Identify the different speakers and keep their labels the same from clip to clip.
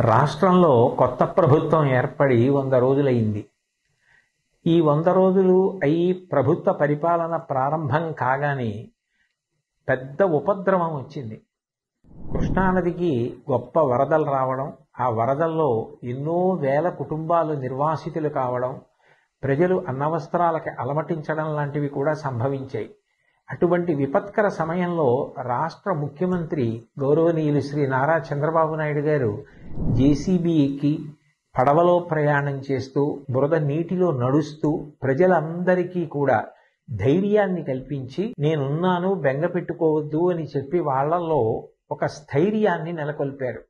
Speaker 1: రాష్ట్రంలో కొత్త ప్రభుత్వం ఏర్పడి 100 రోజులైంది. ఈ 100 రోజులు అయి ప్రభుత్వ పరిపాలన ప్రారంభం కాగానే పెద్ద ఉపద్రవం వచ్చింది. కృష్ణానదికి గొప్ప వరదలు రావడం, ఆ వరదల్లో ఎన్నో వేల కుటుంబాలు నిర్వాసితులు కావడం, ప్రజలు అన్నవస్త్రాలకి అలమటించడం లాంటివి కూడా సంభవించాయి. అటువంటి విపత్కర సమయంలో రాష్ట్ర ముఖ్యమంత్రి గౌరవనీయులు శ్రీ నారా చంద్రబాబు నాయుడు గారు జేసీబీ ఎక్కి పడవలో ప్రయాణం చేస్తూ బురద నీటిలో నడుస్తూ ప్రజలందరికీ కూడా ధైర్యాన్ని కల్పించి నేనున్నాను, బెంగ పెట్టుకోవద్దు అని చెప్పి వాళ్లలో ఒక స్థైర్యాన్ని నెలకొల్పారు.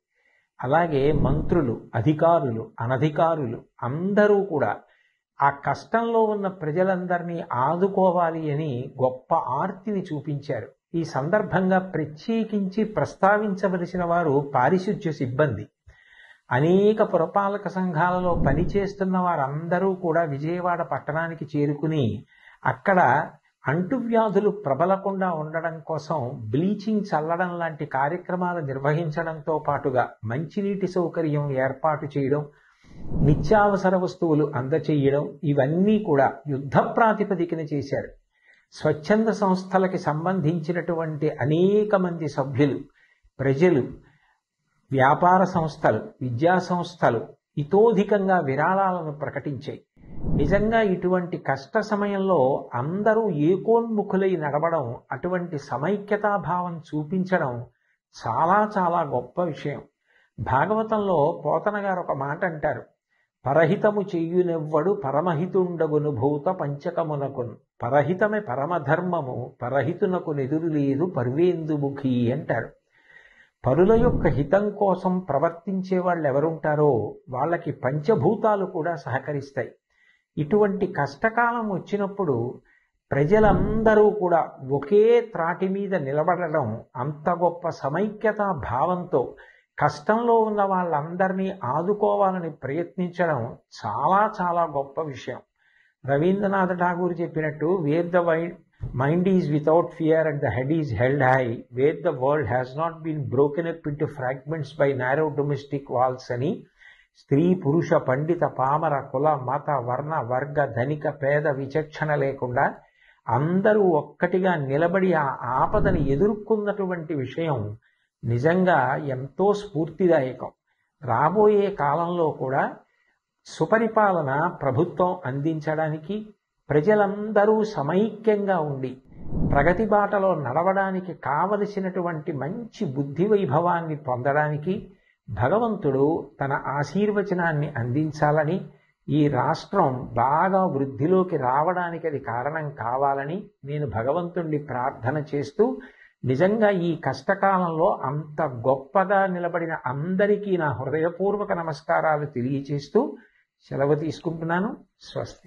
Speaker 1: అలాగే మంత్రులు, అధికారులు, అనధికారులు అందరూ కూడా ఆ కష్టంలో ఉన్న ప్రజలందరినీ ఆదుకోవాలి అని గొప్ప ఆర్తిని చూపించారు. ఈ సందర్భంగా ప్రత్యేకించి ప్రస్తావించవలసిన వారు పారిశుధ్య సిబ్బంది. అనేక పురపాలక సంఘాలలో పనిచేస్తున్న వారందరూ కూడా విజయవాడ పట్టణానికి చేరుకుని అక్కడ అంటువ్యాధులు ప్రబలకుండా ఉండడం కోసం బ్లీచింగ్ చల్లడం లాంటి కార్యక్రమాలు నిర్వహించడంతో పాటుగా మంచినీటి సౌకర్యం ఏర్పాటు చేయడం, నిత్యావసర వస్తువులు అందచేయడం, ఇవన్నీ కూడా యుద్ధ ప్రాతిపదికన చేశారు. స్వచ్ఛంద సంస్థలకి సంబంధించినటువంటి అనేక మంది సభ్యులు, ప్రజలు, వ్యాపార సంస్థలు, విద్యా సంస్థలు ఇతోధికంగా విరాళాలను ప్రకటించాయి. నిజంగా ఇటువంటి కష్ట సమయంలో అందరూ ఏకోన్ముఖులై నడవడం, అటువంటి సమైక్యతాభావం చూపించడం చాలా చాలా గొప్ప విషయం. భాగవతంలో పోతన గారు ఒక మాట అంటారు, పరహితము చెయ్యునెవ్వడు పరమహితుండగును భూత పంచకమునకును, పరహితమే పరమధర్మము పరహితునకు నెదురు లేదు పర్వేందుముఖి అంటారు. పరుల యొక్క హితం కోసం ప్రవర్తించే వాళ్ళు ఎవరుంటారో వాళ్ళకి పంచభూతాలు కూడా సహకరిస్తాయి. ఇటువంటి కష్టకాలం వచ్చినప్పుడు ప్రజలందరూ కూడా ఒకే త్రాటి మీద నిలబడడం, అంత గొప్ప సమైక్యతా భావంతో కష్టంలో ఉన్న వాళ్ళందరినీ ఆదుకోవాలని ప్రయత్నించడం చాలా చాలా గొప్ప విషయం. రవీంద్రనాథ్ ఠాగూర్ చెప్పినట్టు, where the mind is without fear and the head is held high, where the world has not been broken up into fragments by narrow domestic walls అని స్త్రీ, పురుష, పండిత, పామర, కుల, మత, వర్ణ, వర్గ, ధనిక, పేద విచక్షణ లేకుండా అందరూ ఒక్కటిగా నిలబడి ఆ ఆపదని ఎదుర్కొన్నటువంటి విషయం నిజంగా ఎంతో స్ఫూర్తిదాయకం. రాబోయే కాలంలో కూడా సుపరిపాలన ప్రభుత్వం అందించడానికి, ప్రజలందరూ సమైక్యంగా ఉండి ప్రగతి బాటలో నడవడానికి కావలసినటువంటి మంచి బుద్ధి వైభవాన్ని పొందడానికి భగవంతుడు తన ఆశీర్వచనాన్ని అందించాలని, ఈ రాష్ట్రం బాగా వృద్ధిలోకి రావడానికి అది కారణం కావాలని నేను భగవంతుణ్ణి ప్రార్థన చేస్తూ, నిజంగా ఈ కష్టకాలంలో అంత గొప్పగా నిలబడిన అందరికీ నా హృదయపూర్వక నమస్కారాలు తెలియచేస్తూ సెలవు తీసుకుంటున్నాను. స్వస్తి.